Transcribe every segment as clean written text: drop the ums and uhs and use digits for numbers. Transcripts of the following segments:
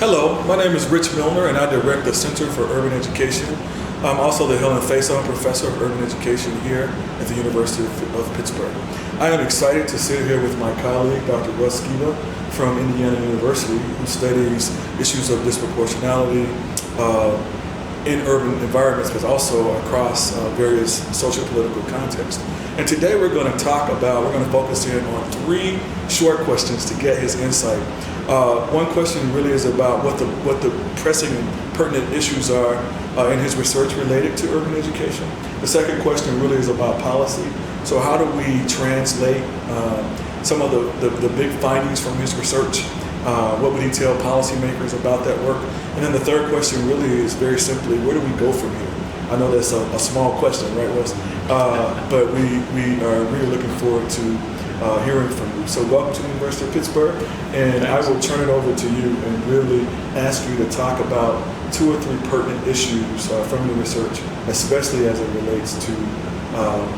Hello, my name is Rich Milner and I direct the Center for Urban Education. I'm also the Helen Faison Professor of Urban Education here at the University of Pittsburgh. I am excited to sit here with my colleague, Dr. Skiba from Indiana University, who studies issues of disproportionality in urban environments, but also across various social political contexts. And today we're going to focus in on 3 short questions to get his insight. One question really is about what the pressing and pertinent issues are in his research related to urban education. The second question really is about policy. So how do we translate some of the big findings from his research? What would he tell policymakers about that work? And then the third question really is very simply, where do we go from here? I know that's a small question, right, Wes? But we are really looking forward to hearing from you. So welcome to the University of Pittsburgh, and I will turn it over to you and really ask you to talk about 2 or 3 pertinent issues from your research, especially as it relates to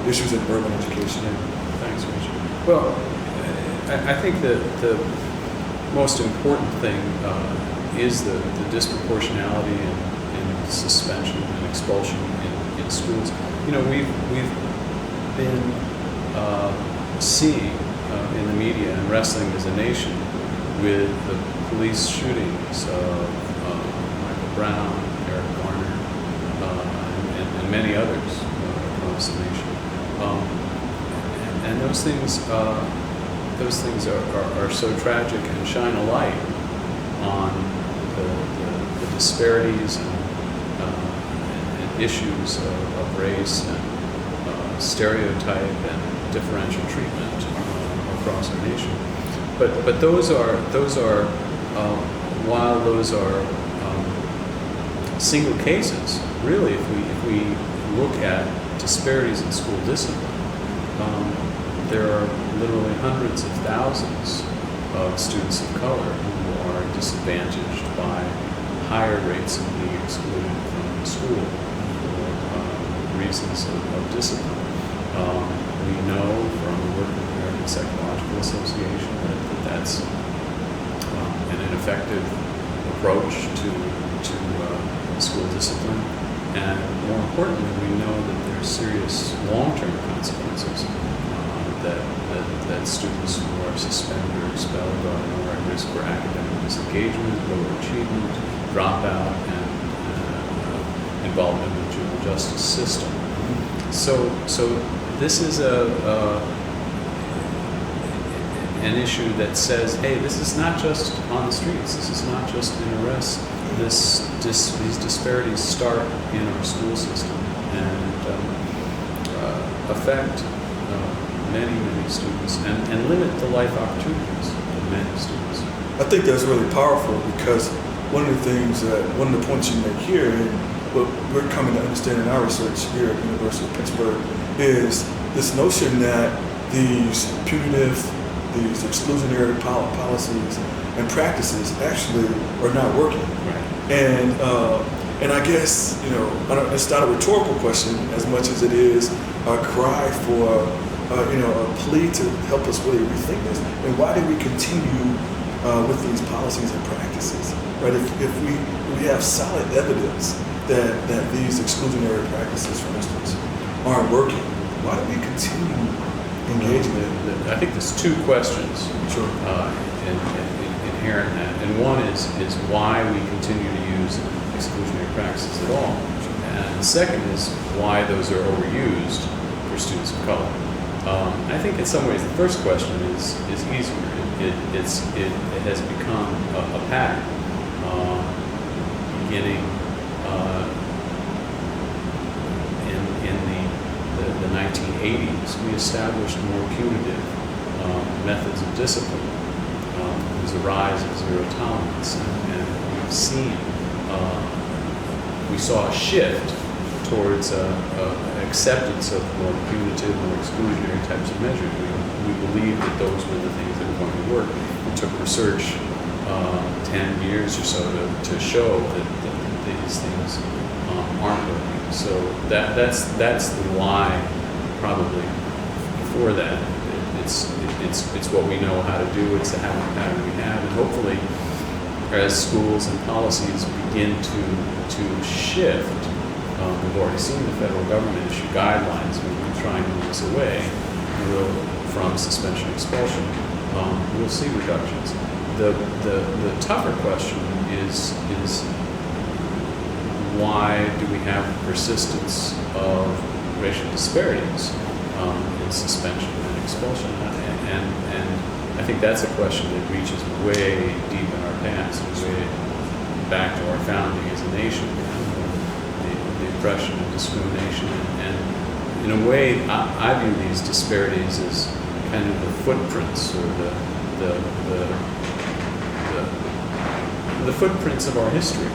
issues in urban education. Yeah. Thanks, Richard. Well, I think that the most important thing is the disproportionality in suspension and expulsion in schools. You know, we've been seeing in the media and wrestling as a nation with the police shootings of Michael Brown, Eric Garner, and many others across the nation. And those things are so tragic and shine a light on the disparities and issues of race and stereotype and differential treatment across our nation. But those are while those are single cases, really, if we look at disparities in school discipline, there are literally hundreds of thousands of students of color who are disadvantaged by higher rates of being excluded from school for reasons of discipline. We know from the work of the American Psychological Association that that's an ineffective approach to school discipline. And more importantly, we know that there are serious long-term consequences that students who are suspended or expelled are at risk for academic disengagement, lower achievement, dropout, and involvement in the juvenile justice system. So this is an issue that says, hey, this is not just on the streets. This is not just in arrests. These disparities start in our school system and affect many students and limit the life opportunities of many students. I think that's really powerful because one of the points you make here, and what we're coming to understand in our research here at the University of Pittsburgh, is this notion that these punitive, these exclusionary policies and practices actually are not working. Right. And I guess, it's not a rhetorical question as much as it is a cry for a plea to help us really rethink this. And why do we continue with these policies and practices? Right? If we have solid evidence that these exclusionary practices, for instance, aren't working, why do we continue engaging in it? I think there's 2 questions Sure. Inherent in that. And one is why we continue to use exclusionary practices at all. And the second is why those are overused for students of color. I think in some ways the first question is easier. It has become a pattern beginning in the 1980s. We established more punitive methods of discipline. There was a rise of zero tolerance, and we've seen we saw a shift towards acceptance of more punitive, more exclusionary types of measures. We believed that those were the things that were going to work. It took research 10 years or so to show that these things aren't working. So that's the why. Probably before that, it's what we know how to do. It's the habit pattern we have, and hopefully or as schools and policies begin to shift, we've already seen the federal government issue guidelines. We're trying to move us away from suspension expulsion. We'll see reductions. The tougher question is why do we have persistence of racial disparities in suspension and expulsion? And I think that's a question that reaches way deep in our past, way back to our founding as a nation, the oppression and discrimination. And in a way, I view these disparities as kind of the footprints or the footprints of our history.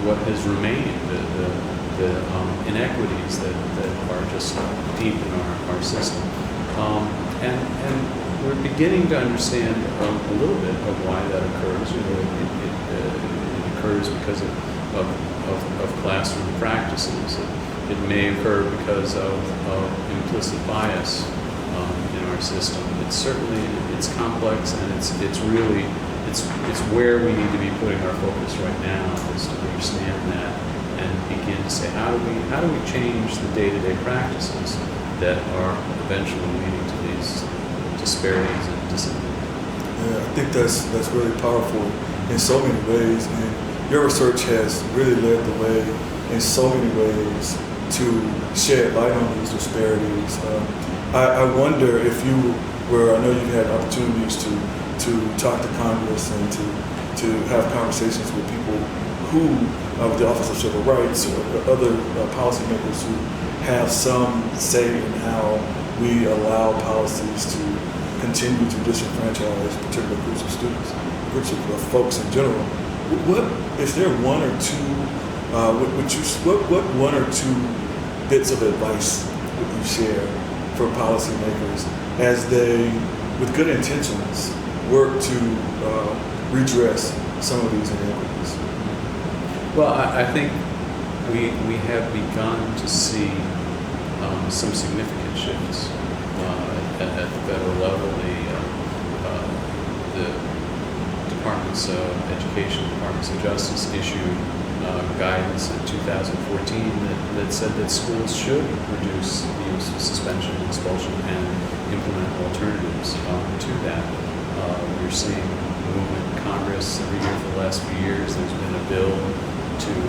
What has remained, the inequities that are just deep in our system. And we're beginning to understand a little bit of why that occurs. It occurs because of classroom practices. It may occur because of implicit bias in our system. It's complex, and it's really where we need to be putting our focus right now, is to understand that and begin to say, how do we change the day-to-day practices that are eventually leading to these disparities and disability. Yeah, I think that's really powerful in so many ways, and your research has really led the way in so many ways to shed light on these disparities. I wonder if I know you've had opportunities to talk to Congress and to have conversations with people who, with the Office of Civil Rights or other policymakers who have some say in how we allow policies to continue to disenfranchise particular groups of students, groups of folks in general. What is there one or two? What one or two bits of advice would you share for policymakers as they, with good intentions, work to redress some of these inequities? Well, I think we have begun to see some significant shifts at the federal level. The Departments of Education, Departments of Justice issued guidance in 2014 that said that schools should reduce the use of suspension and expulsion and implement alternatives to that. We're seeing movement in Congress every year for the last few years. There's been a bill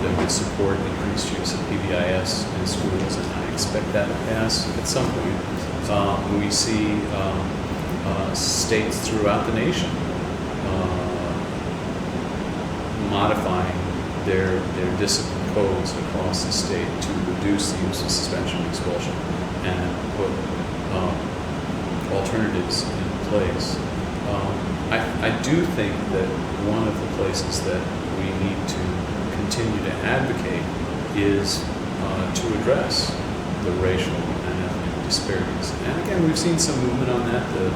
that would support increased use of PBIS in schools, and I expect that to pass at some point. We see states throughout the nation modifying their discipline codes across the state to reduce the use of suspension and expulsion and put alternatives in place. I do think that one of the places that we need to continue to advocate is to address the racial and ethnic disparities. And again, we've seen some movement on that. The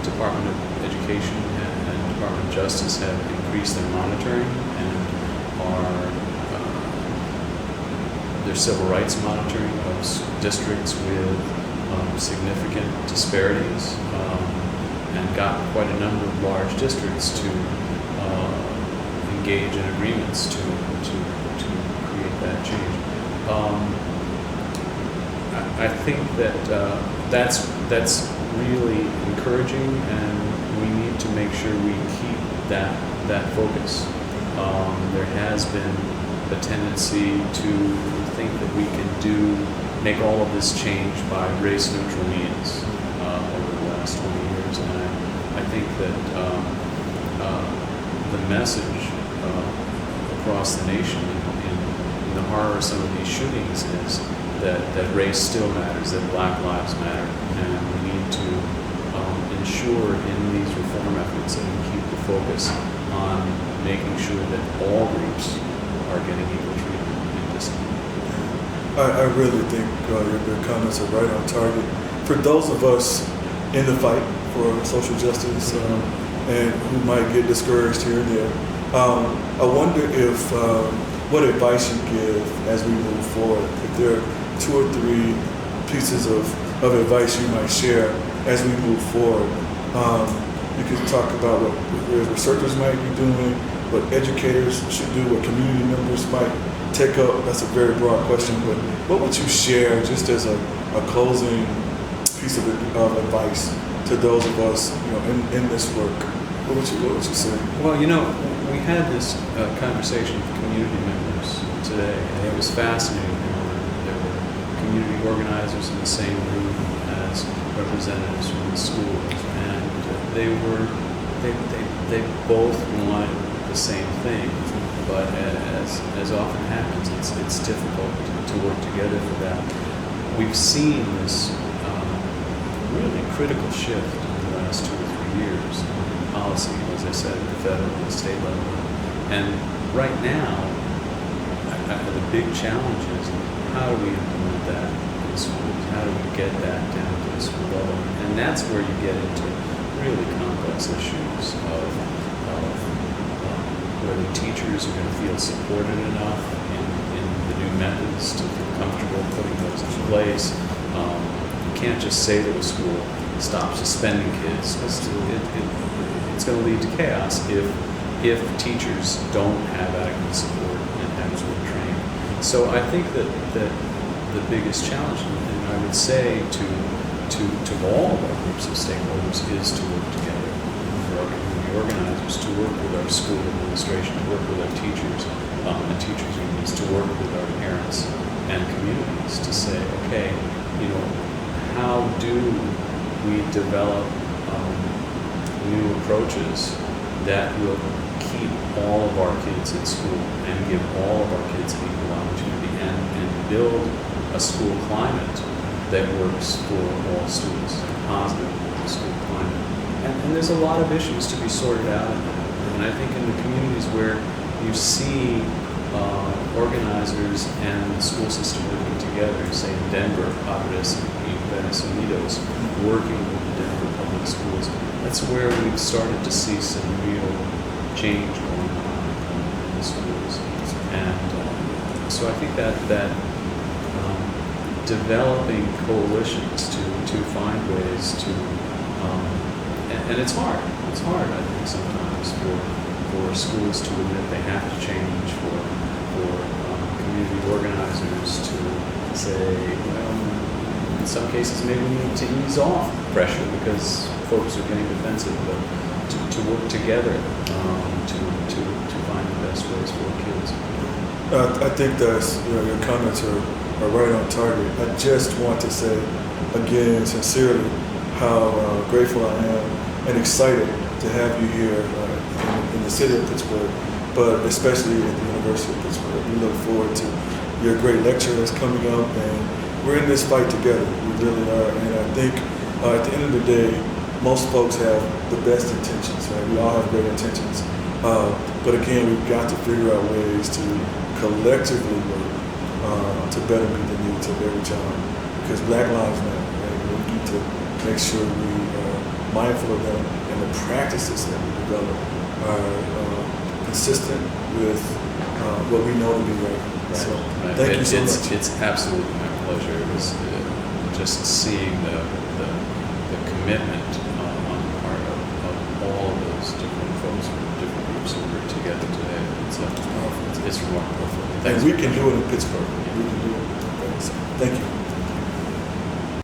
Department of Education and Department of Justice have increased their monitoring and their civil rights monitoring of districts with significant disparities, and got quite a number of large districts to engage in agreements to create that change. I think that that's really encouraging, and we need to make sure we keep that focus. There has been a tendency to think that we can make all of this change by race-neutral means over the last 20 years, and I think that the message across the nation in the horror of some of these shootings is that race still matters, that Black lives matter, and we need to ensure in these reform efforts that we keep the focus on making sure that all groups are getting equal treatment in discipline. I really think your comments are right on target. For those of us in the fight for social justice and who might get discouraged here and there, I wonder if what advice you give as we move forward. If there are 2 or 3 pieces of advice you might share as we move forward. You could talk about what researchers might be doing, what educators should do, what community members might take up. That's a very broad question, but what would you share just as a closing piece of advice to those of us, in this work? What would you say? Well, we had this conversation with community members today, and it was fascinating. There were community organizers in the same room as representatives from the schools, and they both wanted the same thing, but as often happens, it's difficult to work together for that. We've seen this really critical shift in the last 2 or 3 years in policy, as I said, at the federal and state level. And right now, the big challenge is how do we implement that in schools? How do we get that down to the school level? And that's where you get into really complex issues of whether teachers are going to feel supported enough in the new methods to feel comfortable putting those in place. You can't just say to a school, stop suspending kids, because it's going to lead to chaos if teachers don't have adequate support and adequate training. So I think that the biggest challenge, and I would say to all of our groups of stakeholders, is to work together. For our community organizers, to work with our school administration, to work with our teachers and teachers unions, to work with our parents and communities to say, okay, how do we develop new approaches that will keep all of our kids in school and give all of our kids equal opportunity and build a school climate that works for all students, a positive school climate. And there's a lot of issues to be sorted out in that. And I think in the communities where you see organizers and the school system working together, say in Denver, Padres, Venice Unidos, working with the Denver public schools, that's where we've started to see some real change going on in the schools. And so I think that developing coalitions to find ways to, and it's hard. It's hard, I think, sometimes for schools to admit they have to change, for community organizers to say, well, in some cases maybe we need to ease off pressure because folks are getting defensive, but to work together to find the best ways for kids. I think that's, your comments are right on target. I just want to say again sincerely how grateful I am and excited to have you here in the city of Pittsburgh, but especially at the University of Pittsburgh. We look forward to your great lecture that's coming up, and we're in this fight together. We really are. And I think at the end of the day, most folks have the best intentions, right? We all have great intentions. But again, we've got to figure out ways to collectively work to better meet the needs of every child. Because Black lives matter, right? We need to make sure we are mindful of them, and the practices that we develop are consistent with what we know to be right. So thank you so much. It's absolutely my pleasure. It was just seeing the commitment on the part of all of those different folks from different groups who were together today. It's remarkable. And we can do it in Pittsburgh.